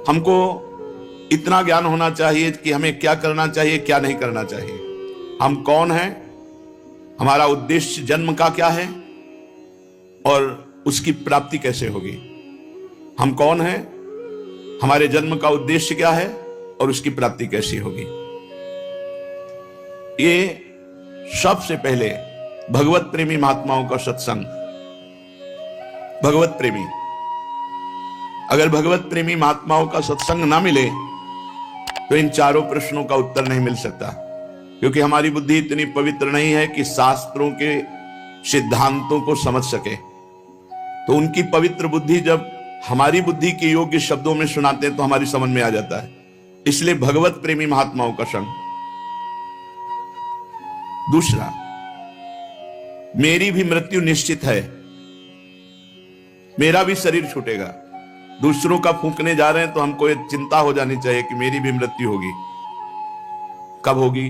हमको इतना ज्ञान होना चाहिए कि हमें क्या करना चाहिए, क्या नहीं करना चाहिए। हम कौन हैं, हमारा उद्देश्य जन्म का क्या है और उसकी प्राप्ति कैसे होगी। हम कौन हैं, हमारे जन्म का उद्देश्य क्या है और उसकी प्राप्ति कैसी होगी। ये सबसे पहले भगवत प्रेमी महात्माओं का सत्संग। भगवत प्रेमी, अगर भगवत प्रेमी महात्माओं का सत्संग ना मिले तो इन चारों प्रश्नों का उत्तर नहीं मिल सकता, क्योंकि हमारी बुद्धि इतनी पवित्र नहीं है कि शास्त्रों के सिद्धांतों को समझ सके। तो उनकी पवित्र बुद्धि जब हमारी बुद्धि के योग्य शब्दों में सुनाते हैं तो हमारी समझ में आ जाता है। इसलिए भगवत प्रेमी महात्माओं का संग। दूसरा, मेरी भी मृत्यु निश्चित है, मेरा भी शरीर छूटेगा। दूसरों का फूंकने जा रहे हैं तो हमको ये चिंता हो जानी चाहिए कि मेरी भी मृत्यु होगी। कब होगी,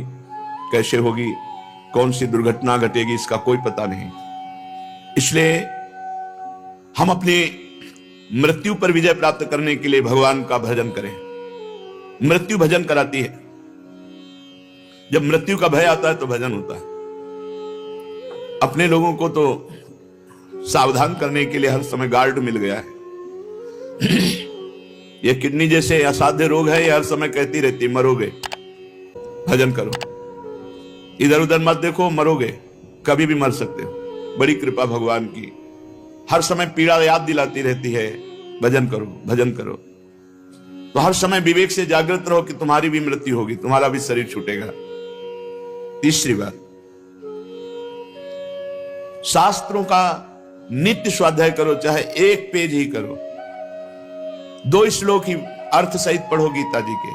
कैसे होगी, कौन सी दुर्घटना घटेगी, इसका कोई पता नहीं। इसलिए हम अपनी मृत्यु पर विजय प्राप्त करने के लिए भगवान का भजन करें। मृत्यु भजन कराती है। जब मृत्यु का भय आता है तो भजन होता है। अपने लोगों को तो सावधान करने के लिए हर समय गार्ड मिल गया है। ये किडनी जैसे असाध्य रोग है, ये हर समय कहती रहती है मरोगे, भजन करो, इधर उधर मत देखो, मरोगे, कभी भी मर सकते हो। बड़ी कृपा भगवान की, हर समय पीड़ा याद दिलाती रहती है, भजन करो, भजन करो। तो हर समय विवेक से जागृत रहो कि तुम्हारी भी मृत्यु होगी, तुम्हारा भी शरीर छूटेगा। तीसरी बात, शास्त्रों का नित्य स्वाध्याय करो, चाहे एक पेज ही करो। 2 श्लोक ही अर्थ सहित पढ़ो गीता जी के,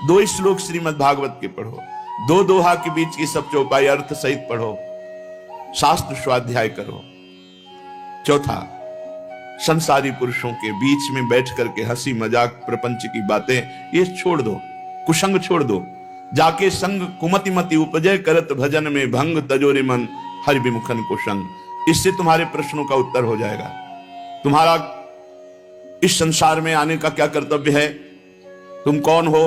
2 श्लोक श्रीमद् भागवत के पढ़ो, 2 दोहा के बीच की सब चौपाई अर्थ सहित पढ़ो, शास्त्र स्वाध्याय करो। चौथा, संसारी पुरुषों के बीच में बैठ करके हंसी मजाक प्रपंच की बातें ये छोड़ दो, कुसंग छोड़ दो। जाके संग कुमति मति उपजय करत भजन में भंग तजोरे मन हरि विमुखन को संग। इससे तुम्हारे प्रश्नों का उत्तर हो जाएगा। तुम्हारा इस संसार में आने का क्या कर्तव्य है, तुम कौन हो,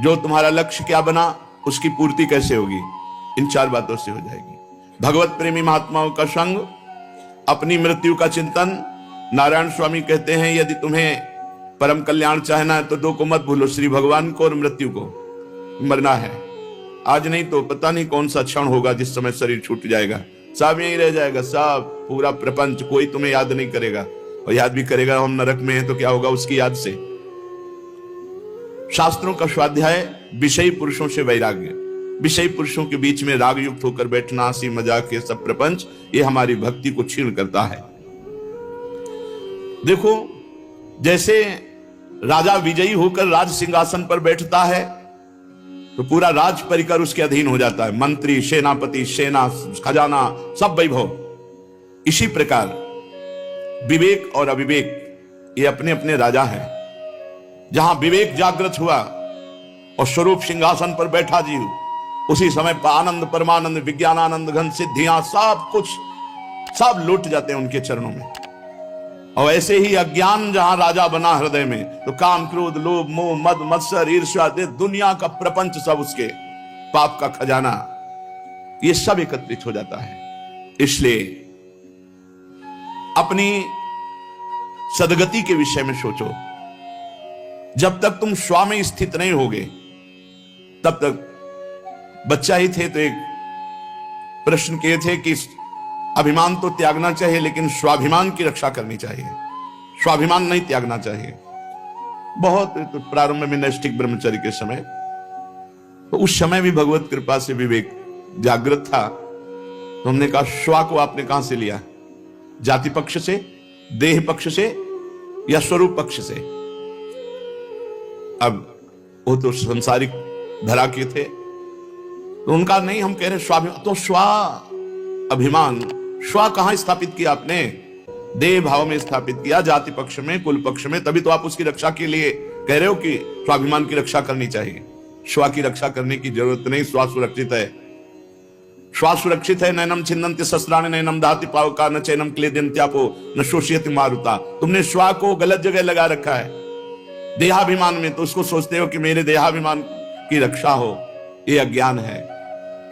जो तुम्हारा लक्ष्य क्या बना, उसकी पूर्ति कैसे होगी, इन 4 बातों से हो जाएगी। भगवत प्रेमी महात्माओं का संग, अपनी मृत्यु का चिंतन। नारायण स्वामी कहते हैं यदि तुम्हें परम कल्याण चाहना है तो 2 को मत भूलो, श्री भगवान को और मृत्यु को। मरना है आज नहीं तो पता नहीं कौन सा क्षण होगा जिस समय शरीर छूट जाएगा, सब यहीं रह जाएगा, सब पूरा प्रपंच, कोई तुम्हें याद नहीं करेगा। और याद भी करेगा हम नरक में हैं तो क्या होगा उसकी याद से। शास्त्रों का स्वाध्याय, विषयी पुरुषों से वैराग्य। विषयी पुरुषों के बीच में राग युक्त होकर बैठना, हंसी मजाक के सब प्रपंच, ये हमारी भक्ति को क्षीण करता है। देखो, जैसे राजा विजयी होकर राज सिंहासन पर बैठता है तो पूरा राज परिकर उसके अधीन हो जाता है, मंत्री, सेनापति, सेना, खजाना, सब वैभव। इसी प्रकार विवेक और अविवेक ये अपने अपने राजा हैं। जहां विवेक जागृत हुआ और स्वरूप सिंहासन पर बैठा जीव, उसी समय आनंद, परमानंद, विज्ञानानंद, घन सिद्धियां, सब कुछ सब लुट जाते हैं उनके चरणों में। और ऐसे ही अज्ञान जहां राजा बना हृदय में, तो काम, क्रोध, लोभ, मोह, मद, मत्सर, ईर्ष्या, दुनिया का प्रपंच, सब उसके पाप का खजाना, ये सब एकत्रित हो जाता है। इसलिए अपनी सदगति के विषय में सोचो। जब तक तुम स्व में स्थित नहीं होगे तब तक, बच्चा ही थे तो एक प्रश्न किए थे कि अभिमान तो त्यागना चाहिए लेकिन स्वाभिमान की रक्षा करनी चाहिए, स्वाभिमान नहीं त्यागना चाहिए। बहुत तो प्रारंभ में नैष्ठिक ब्रह्मचर्य के समय, तो उस समय भी भगवत कृपा से विवेक जागृत था। तो हमने कहा स्व को आपने कहां से लिया, जाति पक्ष से, देह पक्ष से या स्वरूप पक्ष से? अब वो तो संसारिक धरा के थे तो उनका नहीं, हम कह रहे स्वाभिमान। तो स्व अभिमान, स्व कहां स्थापित किया आपने? देह भाव में स्थापित किया, जाति पक्ष में, कुल पक्ष में। तभी तो आप उसकी रक्षा के लिए कह रहे हो कि स्वाभिमान की रक्षा करनी चाहिए। स्व की रक्षा करने की जरूरत नहीं, स्व सुरक्षित है। स्व सुरक्षित है। नैनम छिन्नन्ति शस्त्राणि नैनम दहति पावका न चैनम क्लेदयन्त्यापो न शोषयति मारुता। तुमने स्व को गलत जगह लगा रखा है। देहाभिमान में तो उसको सोचते हो कि मेरे देहाभिमान की रक्षा हो, ये अज्ञान है।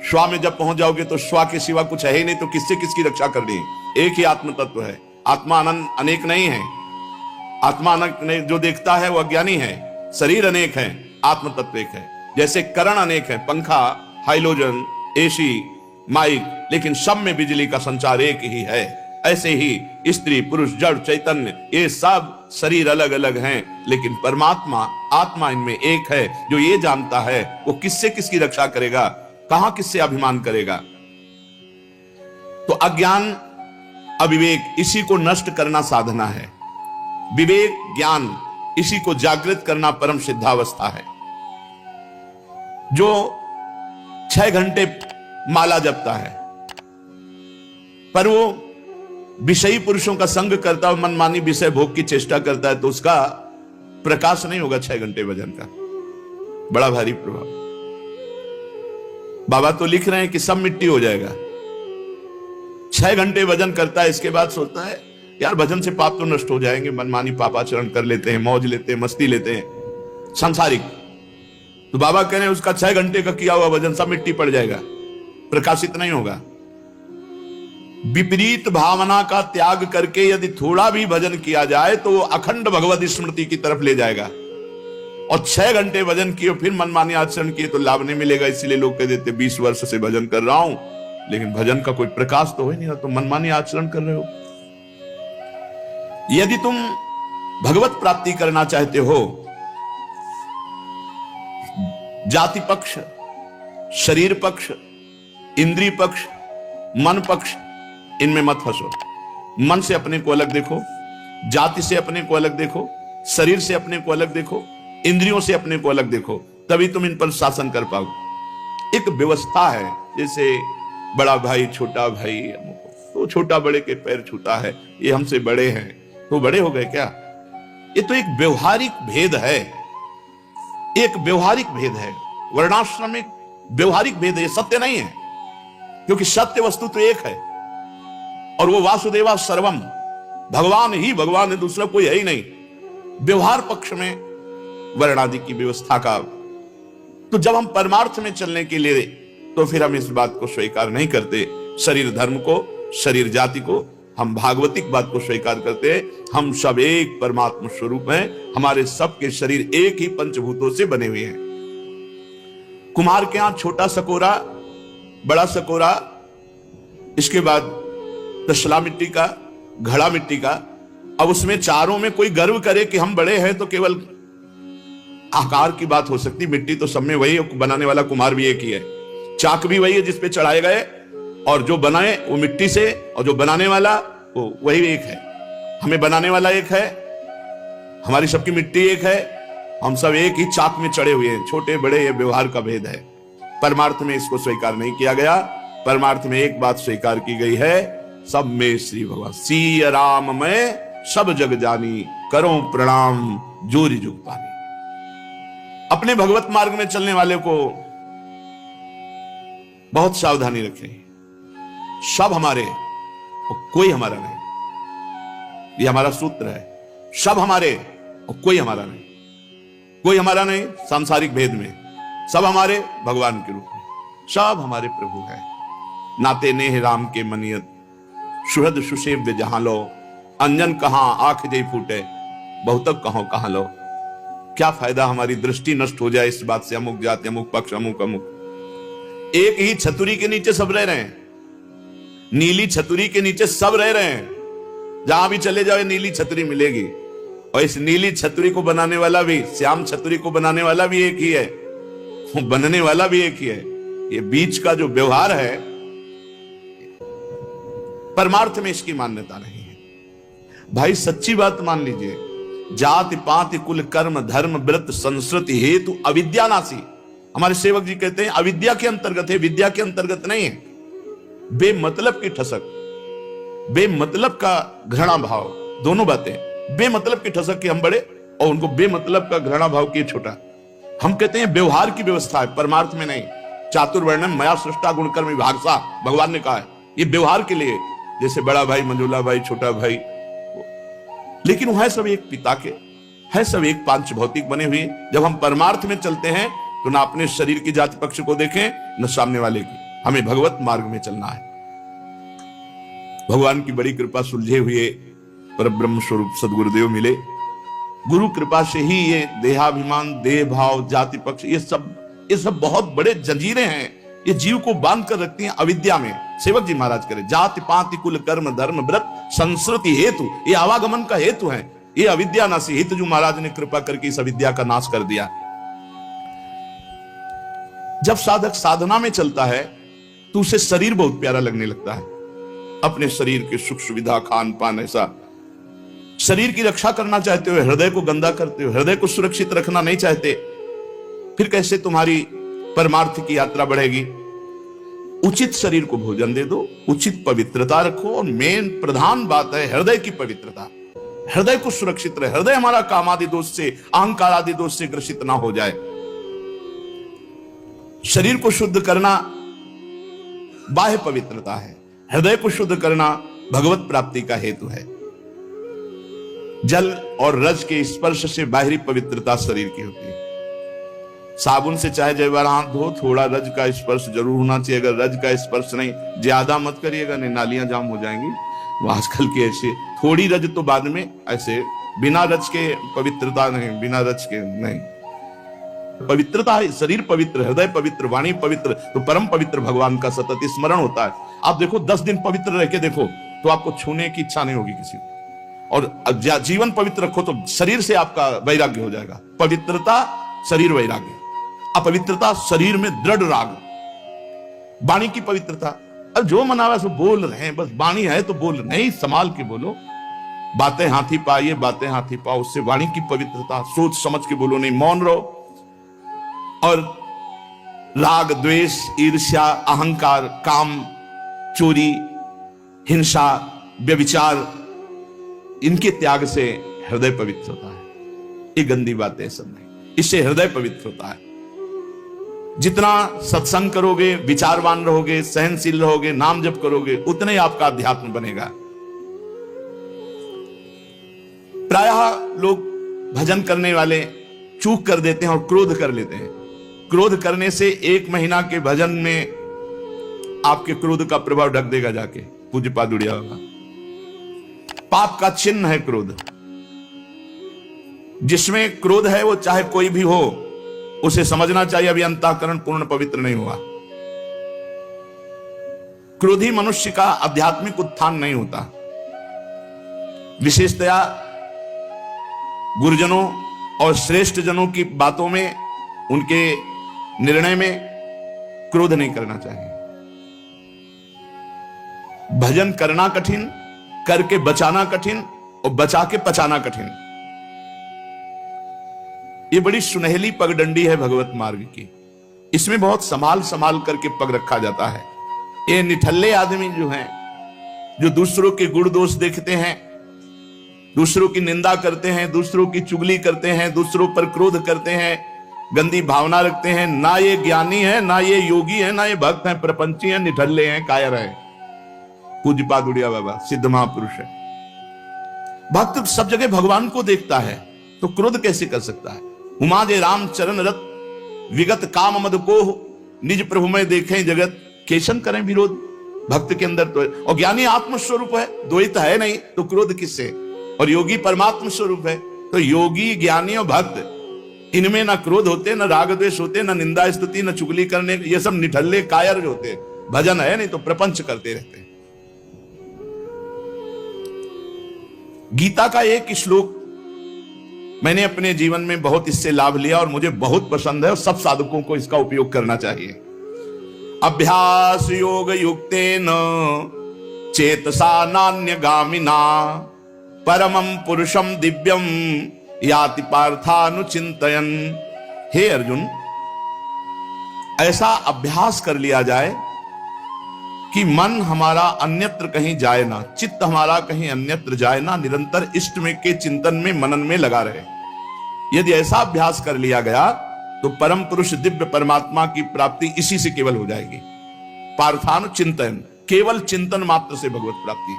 स्वा में जब पहुंच जाओगे तो स्वा के सिवा कुछ है ही नहीं, तो किससे किसकी रक्षा करनी है? एक ही आत्म तत्व है। आत्मा अनेक नहीं है। आत्मा अनेक जो देखता है वो अज्ञानी है। शरीर अनेक है, आत्म तत्व एक है। जैसे करण अनेक है, पंखा, हाइलोजन, एसी, माइक, लेकिन सब में बिजली का संचार एक ही है। ऐसे ही स्त्री पुरुष जड़ चैतन्य ये सब शरीर अलग अलग हैं, लेकिन परमात्मा आत्मा इनमें एक है। जो ये जानता है वो किससे किसकी रक्षा करेगा, कहां किससे अभिमान करेगा। तो अज्ञान अविवेक इसी को नष्ट करना साधना है। विवेक ज्ञान इसी को जागृत करना परम सिद्धावस्था है। जो 6 घंटे माला जपता है पर वो विषयी पुरुषों का संग करता है, मनमानी विषय भोग की चेष्टा करता है, तो उसका प्रकाश नहीं होगा 6 घंटे भजन का। बड़ा भारी प्रभाव। बाबा तो लिख रहे हैं कि सब मिट्टी हो जाएगा। 6 घंटे भजन करता है, इसके बाद सोचता है यार भजन से पाप तो नष्ट हो जाएंगे, मनमानी पापाचरण कर लेते हैं, मौज लेते हैं, मस्ती लेते हैं, सांसारिक। तो बाबा कह रहे हैं उसका 6 घंटे का किया हुआ भजन सब मिट्टी पड़ जाएगा, प्रकाशित नहीं होगा। विपरीत भावना का त्याग करके यदि थोड़ा भी भजन किया जाए तो वो अखंड भगवत स्मृति की तरफ ले जाएगा। और 6 घंटे भजन किए फिर मनमानी आचरण किए तो लाभ नहीं मिलेगा। इसीलिए लोग कह देते 20 वर्ष से भजन कर रहा हूं लेकिन भजन का कोई प्रकाश तो हो नहीं रहा, तो मनमानी आचरण कर रहे हो। यदि तुम भगवत प्राप्ति करना चाहते हो, जाति पक्ष, शरीर पक्ष, इंद्रिय पक्ष, मन पक्ष, इनमें मत फंसो। मन से अपने को अलग देखो, जाति से अपने को अलग देखो, शरीर से अपने को अलग देखो, इंद्रियों से अपने को अलग देखो, तभी तुम इन पर शासन कर पाओ। एक व्यवस्था है, जैसे बड़ा भाई छोटा भाई, तो छोटा बड़े के पैर छूता है, ये हमसे बड़े हैं तो बड़े हो गए क्या? ये तो एक व्यवहारिक भेद है। एक व्यवहारिक भेद है, वर्णाश्रम में व्यवहारिक भेद है, सत्य नहीं है। क्योंकि सत्य वस्तु तो एक है और वो वासुदेवा सर्वम, भगवान ही भगवान है, दूसरा कोई है ही नहीं। व्यवहार पक्ष में वर्णादि की व्यवस्था का, तो जब हम परमार्थ में चलने के लिए तो फिर हम इस बात को स्वीकार नहीं करते। शरीर धर्म को, शरीर जाति को, हम भागवतिक बात को स्वीकार करते हैं। हम सब एक परमात्मा स्वरूप हैं, हमारे सबके शरीर एक ही पंचभूतों से बने हुए हैं। कुम्हार के यहां छोटा सकोरा, बड़ा सकोरा, इसके बाद तसला मिट्टी का, घड़ा मिट्टी का। अब उसमें चारों में कोई गर्व करे कि हम बड़े हैं तो केवल आकार की बात हो सकती। मिट्टी तो सब में वही है, बनाने वाला कुम्हार भी एक ही है, चाक भी वही है जिसपे चढ़ाए गए, और जो बनाए वो मिट्टी से, और जो बनाने वाला वो वही एक है। हमें बनाने वाला एक है, हमारी सबकी मिट्टी एक है, हम सब एक ही चाक में चढ़े हुए हैं। छोटे बड़े ये व्यवहार का भेद है। परमार्थ में इसको स्वीकार नहीं किया गया। परमार्थ में एक बात स्वीकार की गई है, सब में श्री भगवान। सिया राम में सब जग जानी, करो प्रणाम जोरी जुग पानी। अपने भगवत मार्ग में चलने वाले को बहुत सावधानी रखें। सब हमारे और कोई हमारा नहीं, ये हमारा सूत्र है। सब हमारे और कोई हमारा नहीं, कोई हमारा नहीं सांसारिक भेद में, सब हमारे भगवान के रूप में, सब हमारे प्रभु है। नाते नेह राम के मनियत, सुहृद सुसेव्य जहां लो, अंजन कहां आंख जय फूटे, बहुतक कहां लो। क्या फायदा हमारी दृष्टि नष्ट हो जाए इस बात से, अमुक जाति, अमुक पक्ष, अमुक अमुक। एक ही छतरी के नीचे सब रह रहे हैं, नीली छतरी के नीचे सब रह रहे हैं। जहां भी चले जाओ नीली छतरी मिलेगी, और इस नीली छतरी को बनाने वाला भी, श्याम छतरी को बनाने वाला भी एक ही है, बनने वाला भी एक ही है। ये बीच का जो व्यवहार है, परमार्थ में इसकी मान्यता नहीं है। भाई सच्ची बात मान लीजिए, जाति पाति कुल कर्म धर्म व्रत संस्कृति हेतु अविद्या नासी। हमारे सेवक जी कहते हैं अविद्या के अंतर्गत है, विद्या के अंतर्गत नहीं है। बेमतलब की ठसक, बेमतलब का घृणा भाव, दोनों बातें। बेमतलब की ठसक कि हम बड़े, और उनको बेमतलब का घृणा भाव कि छोटा। हम कहते हैं व्यवहार की व्यवस्था है, परमार्थ में नहीं। चातुर्वर्ण्यम मया सृष्टा गुणकर्म विभागसा, भगवान ने कहा है, ये व्यवहार के लिए। जैसे बड़ा भाई, मंजूला भाई, छोटा भाई, लेकिन वह सब एक पिता के, है सब एक पांच भौतिक बने हुए। जब हम परमार्थ में चलते हैं तो ना अपने शरीर की जाति पक्ष को देखें न सामने वाले की, हमें भगवत मार्ग में चलना है। भगवान की बड़ी कृपा सुलझे हुए परब्रह्म स्वरूप सदगुरुदेव मिले। गुरु कृपा से ही ये देहाभिमान, देह भाव, जाति पक्ष, ये सब बहुत बड़े जंजीरें हैं, ये जीव को बांध कर रखती हैं अविद्या में। सेवक जी महाराज करे, जाति पाति कुल कर्म धर्म व्रत संस्कृति हेतु, ये आवागमन का हेतु है, ये अविद्या नासी हित जो महाराज ने कृपा करके इस अविद्या का नाश कर दिया। जब साधक साधना में चलता है तो उसे शरीर बहुत प्यारा लगने लगता है। अपने शरीर के सुख सुविधा, खान पान, ऐसा शरीर की रक्षा करना चाहते हो, हृदय को गंदा करते हो, हृदय को सुरक्षित रखना नहीं चाहते, फिर कैसे तुम्हारी परमार्थ की यात्रा बढ़ेगी? उचित शरीर को भोजन दे दो, उचित पवित्रता रखो, और मेन प्रधान बात है हृदय की पवित्रता। हृदय को सुरक्षित रहे, हृदय हमारा काम आदि दोष से, अहंकार आदि दोष से ग्रसित ना हो जाए। शरीर को शुद्ध करना बाह्य पवित्रता है, हृदय को शुद्ध करना भगवत प्राप्ति का हेतु है। जल और रज के स्पर्श से बाहरी पवित्रता शरीर की होती है। साबुन से चाहे जय बार हाथ धो, थोड़ा रज का स्पर्श जरूर होना चाहिए। अगर रज का स्पर्श नहीं, ज्यादा मत करिएगा, नहीं नालियां जाम हो जाएंगी। आजकल के ऐसे थोड़ी रज तो बाद में, ऐसे बिना रज के पवित्रता नहीं, बिना रज के नहीं। पवित्रता है, शरीर पवित्र, हृदय पवित्र, वाणी पवित्र, तो परम पवित्र भगवान का सतत स्मरण होता है। आप देखो 10 दिन पवित्र रह के देखो तो आपको छूने की इच्छा नहीं होगी किसी को। और जीवन पवित्र रखो तो शरीर से आपका वैराग्य हो जाएगा। पवित्रता शरीर वैराग्य, अपवित्रता शरीर में दृढ़ राग। वाणी की पवित्रता, अब जो मनावा सो बोल रहे हैं, बस वाणी है तो बोल, नहीं संभाल के बोलो। बातें हाथी पाइए, बातें हाथी पाओ, उससे वाणी की पवित्रता। सोच समझ के बोलो, नहीं मौन रहो। और राग, द्वेष, ईर्ष्या, अहंकार, काम, चोरी, हिंसा, व्यभिचार, इनके त्याग से हृदय पवित्र होता है। ये गंदी बातें सब नहीं, इससे हृदय पवित्र होता है। जितना सत्संग करोगे, विचारवान रहोगे, सहनशील रहोगे, नाम जप करोगे, उतने ही आपका अध्यात्म बनेगा। प्रायः लोग भजन करने वाले चूक कर देते हैं और क्रोध कर लेते हैं। क्रोध करने से 1 महीना के भजन में आपके क्रोध का प्रभाव ढक देगा जाके। पूज्य पाद उड़िया होगा। पाप का चिन्ह है क्रोध। जिसमें क्रोध है वो चाहे कोई भी हो, उसे समझना चाहिए अभी अंतःकरण पूर्ण पवित्र नहीं हुआ। क्रोधी मनुष्य का आध्यात्मिक उत्थान नहीं होता। विशेषतया गुरुजनों और श्रेष्ठ जनों की बातों में, उनके निर्णय में क्रोध नहीं करना चाहिए। भजन करना कठिन, करके बचाना कठिन, और बचा के पचाना कठिन। ये बड़ी सुनहली पगडंडी है भगवत मार्ग की। इसमें बहुत संभाल संभाल करके पग रखा जाता है। ये निठल्ले आदमी जो हैं, जो दूसरों के गुण दोष देखते हैं, दूसरों की निंदा करते हैं, दूसरों की चुगली करते हैं, दूसरों पर क्रोध करते हैं, गंदी भावना रखते हैं, ना ये ज्ञानी है, ना ये योगी है, ना ये भक्त है, प्रपंची है, निठल्ले हैं, कायर है। पूज्य पाद उड़िया बाबा सिद्ध महापुरुष है। भक्त सब जगह भगवान को देखता है तो क्रोध कैसे कर सकता है? उमा जे राम चरण रत विगत काम मद को निज प्रभु में देखें जगत, केशन करें विरोध। भक्त के अंदर तो, और ज्ञानी आत्मस्वरूप है, द्वैत है नहीं, तो क्रोध किससे? और योगी परमात्म स्वरूप है, तो योगी, ज्ञानी और भक्त, इनमें ना क्रोध होते, ना राग द्वेष होते, ना निंदा स्तुति, ना चुगली करने, ये सब निठल्ले कायर जो होते। भजन है नहीं तो प्रपंच करते रहते। गीता का एक श्लोक मैंने अपने जीवन में बहुत इससे लाभ लिया और मुझे बहुत पसंद है, और सब साधकों को इसका उपयोग करना चाहिए। अभ्यास योग युक्तेन चेतसा नान्यगामिना परमं पुरुषम दिव्यम याति पार्थानुचिंतयन। हे अर्जुन, ऐसा अभ्यास कर लिया जाए कि मन हमारा अन्यत्र कहीं जाए ना, चित्त हमारा कहीं अन्यत्र जाए ना, निरंतर इष्ट में के चिंतन में, मनन में लगा रहे। यदि ऐसा अभ्यास कर लिया गया तो परम पुरुष दिव्य परमात्मा की प्राप्ति इसी से केवल हो जाएगी। पार्थानुचिंतन, केवल चिंतन मात्र से भगवत प्राप्ति।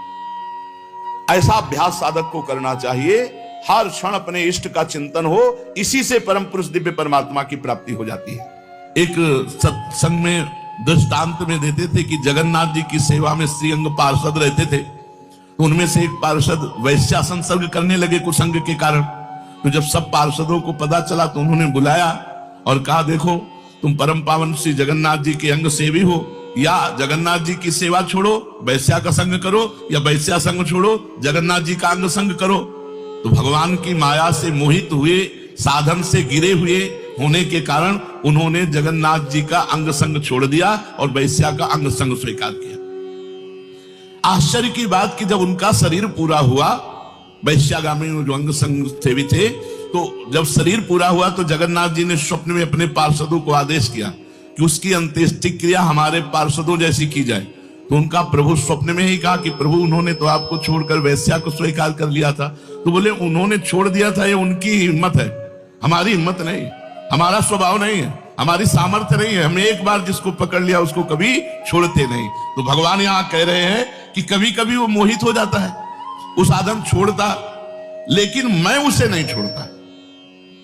ऐसा अभ्यास साधक को करना चाहिए हर क्षण अपने इष्ट का चिंतन हो, इसी से परम पुरुष दिव्य परमात्मा की प्राप्ति हो जाती है। एक सत्संग में दृष्टांत में देते थे कि जगन्नाथ जी की सेवा में श्रीअंग पार्षद रहते थे, तो उनमें से एक पार्षद वैश्या संसर्ग करने लगे कुसंग के कारण। तो जब सब पार्षदों को पता चला तो उन्होंने बुलाया और कहा, देखो तुम परम पावन श्री जगन्नाथ जी के अंग सेवी हो, या जगन्नाथ जी की सेवा छोड़ो वैश्या का संग करो, या वैश्या संग छोड़ो जगन्नाथ जी का अंग संग करो। तो भगवान की माया से मोहित हुए, साधन से गिरे हुए होने के कारण उन्होंने जगन्नाथ जी का अंग संग छोड़ दिया और वैश्या का अंग संग स्वीकार किया। आश्चर्य की बात कि जब उनका शरीर पूरा हुआ, वैश्यागामी जो अंग संग सेवी थे, तो जब शरीर पूरा हुआ तो जगन्नाथ जी ने स्वप्न में अपने पार्षदों को आदेश किया कि उसकी अंत्येष्टि क्रिया हमारे पार्षदों जैसी की जाए। तो उनका प्रभु स्वप्न में ही कहा कि प्रभु उन्होंने तो आपको छोड़कर वैश्या को स्वीकार कर लिया था। तो बोले उन्होंने छोड़ दिया था, ये उनकी हिम्मत है, हमारी हिम्मत नहीं, हमारा स्वभाव नहीं है, हमारी सामर्थ्य नहीं है। हम एक बार जिसको पकड़ लिया उसको कभी छोड़ते नहीं। तो भगवान यहाँ कह रहे हैं कि कभी कभी वो मोहित हो जाता है, उस आदम छोड़ता, लेकिन मैं उसे नहीं छोड़ता।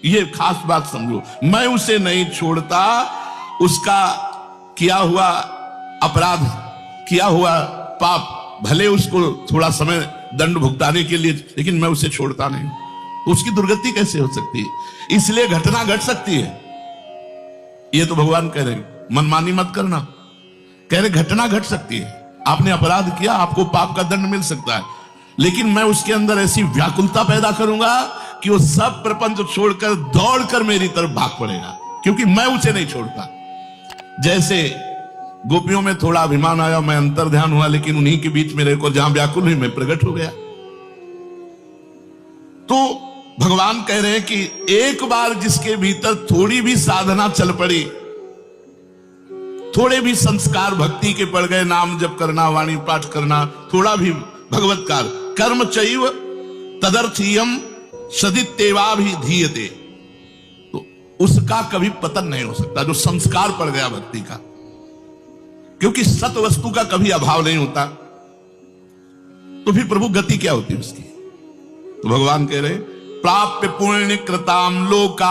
ये खास बात समझो, मैं उसे नहीं छोड़ता। उसका किया हुआ अपराध, किया हुआ पाप, भले उसको थोड़ा समय दंड भुगताने के लिए, लेकिन मैं उसे छोड़ता नहीं। तो उसकी दुर्गति कैसे हो सकती है? इसलिए घटना घट सकती है। ये तो भगवान कह रहे मनमानी मत करना, कह रहे घटना घट सकती है। आपने अपराध किया, आपको पाप का दंड मिल सकता है, लेकिन मैं उसके अंदर ऐसी व्याकुलता पैदा करूंगा कि वो सब प्रपंच छोड़कर दौड़कर मेरी तरफ भाग पड़ेगा, क्योंकि मैं उसे नहीं छोड़ता। जैसे गोपियों में थोड़ा अभिमान आया, मैं अंतर ध्यान हुआ, लेकिन उन्हीं के बीच में रहकर जहां व्याकुल हुई मैं प्रकट हो गया। तो भगवान कह रहे हैं कि एक बार जिसके भीतर थोड़ी भी साधना चल पड़ी, थोड़े भी संस्कार भक्ति के पड़ गए, नाम जप करना, वाणी पाठ करना, थोड़ा भी भगवत्कार, कर्म चैव तदर्थीयम सदित्येवाभिधीयते, तो उसका कभी पतन नहीं हो सकता, जो संस्कार पड़ गया भक्ति का, क्योंकि सत वस्तु का कभी अभाव नहीं होता। तो फिर प्रभु गति क्या होती है उसकी? तो भगवान कह रहे प्राप्य पुण्य कृताम लोका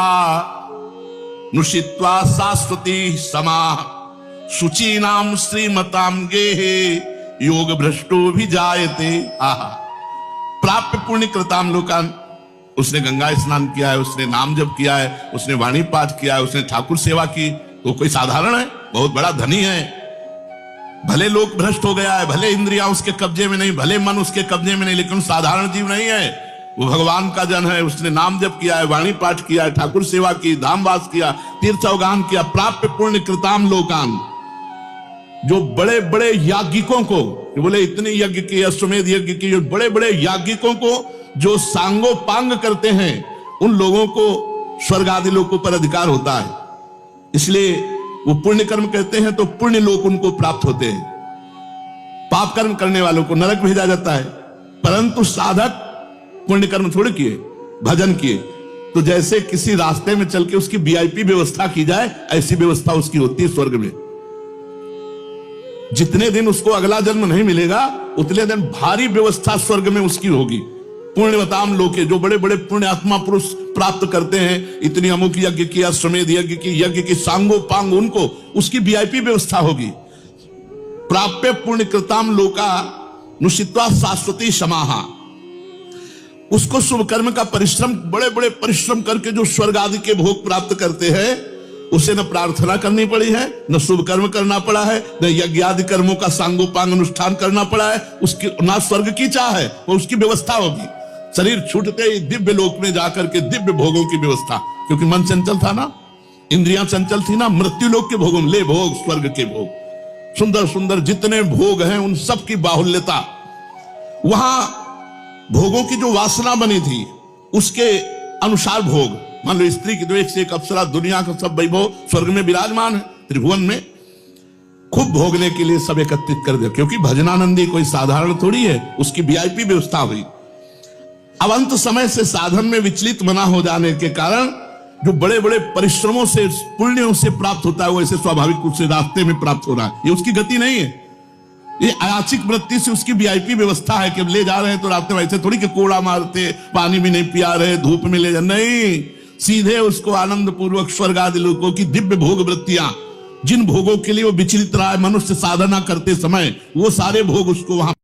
नुषित्वा शाश्वती समा शुचि नाम श्रीमताम गेहे योग भ्रष्टो भी जायते। आहा, प्राप्य पुण्य कृताम लोकान, उसने गंगा स्नान किया है, उसने नाम जप किया है, उसने वाणी पाठ किया है, उसने ठाकुर सेवा की, तो कोई साधारण है? बहुत बड़ा धनी है। भले लोक भ्रष्ट हो गया है, भले इंद्रियां उसके कब्जे में नहीं, भले मन उसके कब्जे में नहीं, लेकिन साधारण जीव नहीं है। वो भगवान का जन है, उसने नाम जप किया है, वाणी पाठ किया है, ठाकुर सेवा की, धामवास किया, तीर्थावगान किया। प्राप्य पुण्य कृताम लोकान, जो बड़े बड़े याज्ञिकों को, बोले इतने यज्ञ किए, अश्वमेध यज्ञ किए, जो बड़े बड़े याज्ञिकों को जो सांगो पांग करते हैं, उन लोगों को स्वर्ग आदि लोकों पर अधिकार होता है। इसलिए वो पुण्य कर्म कहते हैं तो पुण्य लोक उनको प्राप्त होते हैं। पाप कर्म करने वालों को नरक भेजा जाता है। परंतु साधक पुण्य कर्म थोड़े किए, भजन किए, तो जैसे किसी रास्ते में चल के उसकी वीआईपी व्यवस्था की जाए, ऐसी व्यवस्था उसकी होती है स्वर्ग में। जितने दिन उसको अगला जन्म नहीं मिलेगा, उतने दिन भारी व्यवस्था स्वर्ग में उसकी होगी। पुण्यवताम लोके, जो बड़े बड़े पुण्य आत्मा पुरुष प्राप्त करते हैं, इतनी अमुक यज्ञ किया, श्रमेध यज्ञ की सांगो पांग, उनको उसकी वीआईपी व्यवस्था होगी। प्राप्य पुण्य कृताम लोका नुषित्वा शाश्वती समाहा, उसको शुभ कर्म का परिश्रम, बड़े बड़े परिश्रम करके जो स्वर्ग आदि के भोग प्राप्त करते हैं, उसे न प्रार्थना करनी पड़ी है, न शुभ कर्म करना पड़ा है, न यज्ञ आदि कर्मों का सांगोपांग अनुष्ठान करना पड़ा है, उसकी ना स्वर्ग की चाह है, वो उसकी व्यवस्था होगी। शरीर छूटते ही दिव्य लोक में जाकर के दिव्य भोगों की व्यवस्था, क्योंकि मन चंचल था ना, इंद्रियां चंचल थी ना, मृत्यु लोक के भोगों, ले भोग स्वर्ग के भोग, सुंदर सुंदर जितने भोग हैं उन सब की बाहुल्यता। वहां भोगों की जो वासना बनी थी उसके अनुसार भोग, मान लो स्त्री की तो एक से एक अप्सरा, दुनिया का सब वैभव स्वर्ग में विराजमान है, त्रिभुवन में खूब भोगने के लिए सब एकत्रित कर दिया, क्योंकि भजनानंदी कोई साधारण थोड़ी है, उसकी वीआईपी व्यवस्था हुई। अब अंत समय से साधन में विचलित मना हो जाने के कारण जो बड़े बड़े परिश्रमों से, पुण्यों से प्राप्त होता है, वो ऐसे स्वाभाविक रूप से रास्ते में प्राप्त हो रहा है, ये उसकी गति नहीं है। ये अयाचिक वृत्ति से उसकी वीआईपी व्यवस्था है कि ले जा रहे हैं तो रास्ते वैसे थोड़ी कि कोड़ा मारते, पानी भी नहीं पिया रहे, धूप में ले जा, नहीं, सीधे उसको आनंद पूर्वक स्वर्ग आदि लोगों की दिव्य भोग वृत्तियां, जिन भोगों के लिए वो विचलित रहा है मनुष्य साधना करते समय, वो सारे भोग उसको वहां